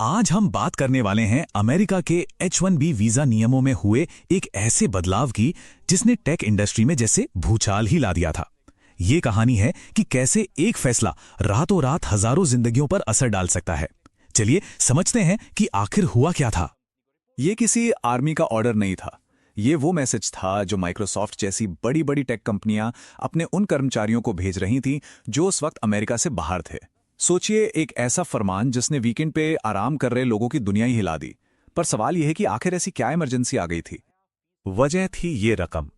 आज हम बात करने वाले हैं अमेरिका के H1B वीजा नियमों में हुए एक ऐसे बदलाव की जिसने टेक इंडस्ट्री में जैसे भूचाल ही ला दिया था। ये कहानी है कि कैसे एक फैसला रातों रात हजारों जिंदगियों पर असर डाल सकता है। चलिए समझते हैं कि आखिर हुआ क्या था। ये किसी आर्मी का ऑर्डर नहीं था। ये वो मैसेज था जो माइक्रोसॉफ्ट जैसी बड़ी बड़ी टेक कंपनियां अपने उन कर्मचारियों को भेज रही थीं जो उस वक्त अमेरिका से बाहर थे। सोचिए, एक ऐसा फरमान जिसने वीकेंड पे आराम कर रहे लोगों की दुनिया ही हिला दी। पर सवाल यह है कि आखिर ऐसी क्या इमरजेंसी आ गई थी। वजह थी ये रकम,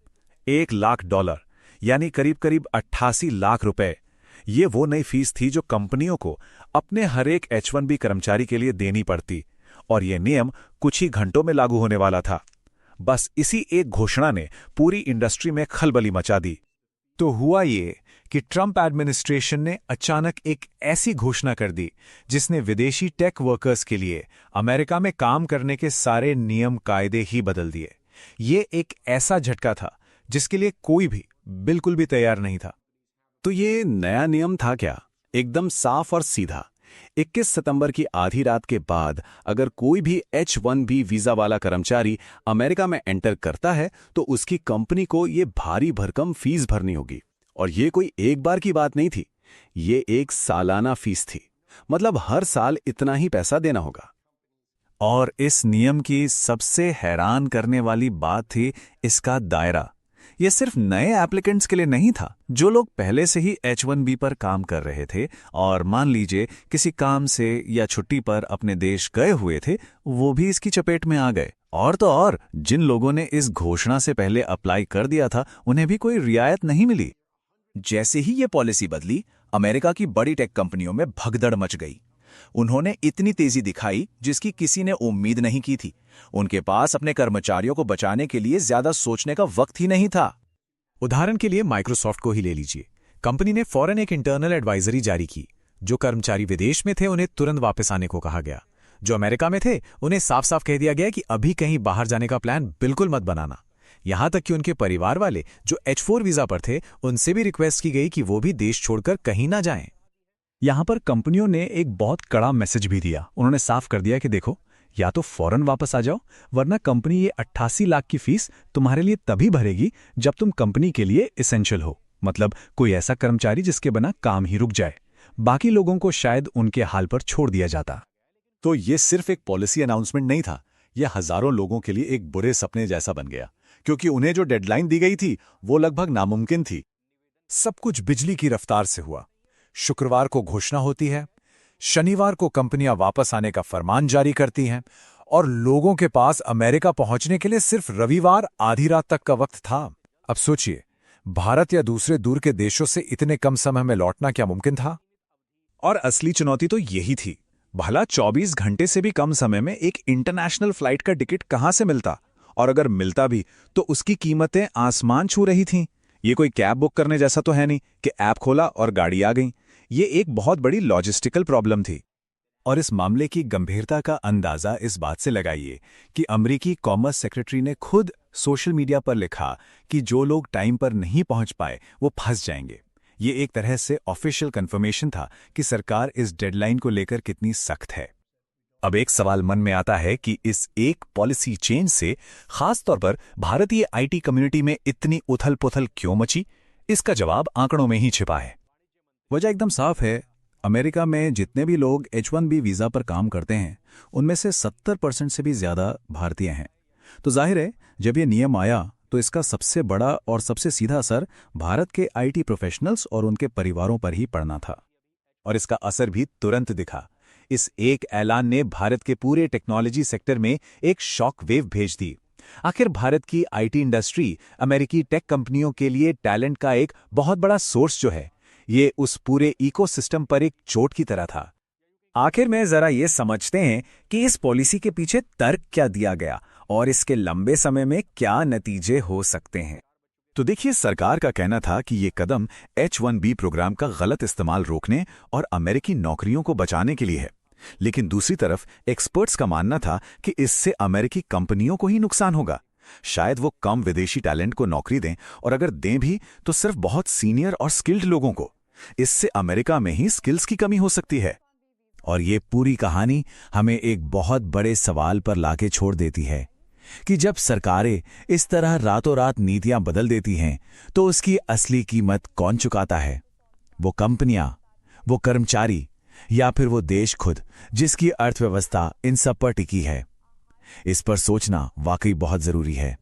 $1 लाख, यानी करीब करीब 88 लाख रुपए। ये वो नई फीस थी जो कंपनियों को अपने हर एक H1B कर्मचारी के लिए देनी पड़ती, और ये नियम कुछ ही घंटों में लागू होने वाला था। बस इसी एक घोषणा ने पूरी इंडस्ट्री में खलबली मचा दी। तो हुआ ये कि ट्रंप एडमिनिस्ट्रेशन ने अचानक एक ऐसी घोषणा कर दी जिसने विदेशी टेक वर्कर्स के लिए अमेरिका में काम करने के सारे नियम कायदे ही बदल दिए। ये एक ऐसा झटका था जिसके लिए कोई भी बिल्कुल भी तैयार नहीं था। तो ये नया नियम था क्या? एकदम साफ और सीधा। 21 सितंबर की आधी रात के बाद अगर कोई भी H1B वीजा वाला कर्मचारी अमेरिका में एंटर करता है तो उसकी कंपनी को ये भारी भरकम फीस भरनी होगी। और ये कोई एक बार की बात नहीं थी, ये एक सालाना फीस थी। मतलब हर साल इतना ही पैसा देना होगा। और इस नियम की सबसे हैरान करने वाली बात थी इसका दायरा। ये सिर्फ नए एप्लीकेंट्स के लिए नहीं था, जो लोग पहले से ही H1B पर काम कर रहे थे और मान लीजिए किसी काम से या छुट्टी पर अपने देश गए हुए थे, वो भी इसकी चपेट में आ गए। और तो और जिन लोगों ने इस घोषणा से पहले अप्लाई कर दिया था, उन्हें भी कोई रियायत नहीं मिली। जैसे ही ये पॉलिसी बदली, अमेरिका की बड़ी टेक कंपनियों में भगदड़ मच गई। उन्होंने इतनी तेजी दिखाई जिसकी किसी ने उम्मीद नहीं की थी। उनके पास अपने कर्मचारियों को बचाने के लिए ज्यादा सोचने का वक्त ही नहीं था। उदाहरण के लिए माइक्रोसॉफ्ट को ही ले लीजिए। कंपनी ने फौरन एक इंटरनल एडवाइजरी जारी की। जो कर्मचारी विदेश में थे उन्हें तुरंत वापस आने को कहा गया। जो अमेरिका में थे उन्हें साफ साफ कह दिया गया कि अभी कहीं बाहर जाने का प्लान बिल्कुल मत बनाना। यहां तक कि उनके परिवार वाले जो H4 वीजा पर थे, उनसे भी रिक्वेस्ट की गई कि वो भी देश छोड़कर कहीं ना जाएं। यहां पर कंपनियों ने एक बहुत कड़ा मैसेज भी दिया। उन्होंने साफ कर दिया कि देखो, या तो फौरन वापस आ जाओ, वरना कंपनी ये 88 लाख की फीस तुम्हारे लिए तभी भरेगी जब तुम कंपनी के लिए एसेंशियल हो। मतलब कोई ऐसा कर्मचारी जिसके बिना काम ही रुक जाए। बाकी लोगों को शायद उनके हाल पर छोड़ दिया जाता। तो ये सिर्फ एक पॉलिसी अनाउंसमेंट नहीं था, यह हजारों लोगों के लिए एक बुरे सपने जैसा बन गया, क्योंकि उन्हें जो डेडलाइन दी गई थी वो लगभग नामुमकिन थी। सब कुछ बिजली की रफ्तार से हुआ। शुक्रवार को घोषणा होती है, शनिवार को कंपनियां वापस आने का फरमान जारी करती हैं, और लोगों के पास अमेरिका पहुंचने के लिए सिर्फ रविवार आधी रात तक का वक्त था। अब सोचिए, भारत या दूसरे दूर के देशों से इतने कम समय में लौटना क्या मुमकिन था? और असली चुनौती तो यही थी, भला 24 घंटे से भी कम समय में एक इंटरनेशनल फ्लाइट का टिकट कहां से मिलता, और अगर मिलता भी तो उसकी कीमतें आसमान छू रही थीं। ये कोई कैब बुक करने जैसा तो है नहीं कि ऐप खोला और गाड़ी आ गई। ये एक बहुत बड़ी लॉजिस्टिकल प्रॉब्लम थी। और इस मामले की गंभीरता का अंदाजा इस बात से लगाइए कि अमेरिकी कॉमर्स सेक्रेटरी ने खुद सोशल मीडिया पर लिखा कि जो लोग टाइम पर नहीं पहुंच पाए वो फंस जाएंगे। ये एक तरह से ऑफिशियल कंफर्मेशन था कि सरकार इस डेडलाइन को लेकर कितनी सख्त है। अब एक सवाल मन में आता है कि इस एक पॉलिसी चेंज से खास तौर पर भारतीय आईटी कम्युनिटी में इतनी उथल-पुथल क्यों मची? इसका जवाब आंकड़ों में ही छिपा है। वजह एकदम साफ है। अमेरिका में जितने भी लोग H1B वीजा पर काम करते हैं, उनमें से 70% से भी ज्यादा भारतीय हैं। तो जाहिर है, जब ये नियम आया तो इसका सबसे बड़ा और सबसे सीधा असर भारत के आईटी प्रोफेशनल्स और उनके परिवारों पर ही पड़ना था। और इसका असर भी तुरंत दिखा। इस एक ऐलान ने भारत के पूरे टेक्नोलॉजी सेक्टर में एक शॉक वेव भेज दी। आखिर भारत की आईटी इंडस्ट्री अमेरिकी टेक कंपनियों के लिए टैलेंट का एक बहुत बड़ा सोर्स जो है, ये उस पूरे इकोसिस्टम पर एक चोट की तरह था। आखिर में जरा ये समझते हैं कि इस पॉलिसी के पीछे तर्क क्या दिया गया और इसके लंबे समय में क्या नतीजे हो सकते हैं। तो देखिए, सरकार का कहना था कि ये कदम H1B प्रोग्राम का गलत इस्तेमाल रोकने और अमेरिकी नौकरियों को बचाने के लिए है। लेकिन दूसरी तरफ एक्सपर्ट्स का मानना था कि इससे अमेरिकी कंपनियों को ही नुकसान होगा। शायद वो कम विदेशी टैलेंट को नौकरी दें, और अगर दें भी तो सिर्फ बहुत सीनियर और स्किल्ड लोगों को। इससे अमेरिका में ही स्किल्स की कमी हो सकती है। और ये पूरी कहानी हमें एक बहुत बड़े सवाल पर लाके छोड़ देती है कि जब सरकारें इस तरह रातों रात नीतियां बदल देती हैं तो उसकी असली कीमत कौन चुकाता है? वो कंपनियां, वो कर्मचारी, या फिर वो देश खुद जिसकी अर्थव्यवस्था इन सब पर टिकी है? इस पर सोचना वाकई बहुत जरूरी है।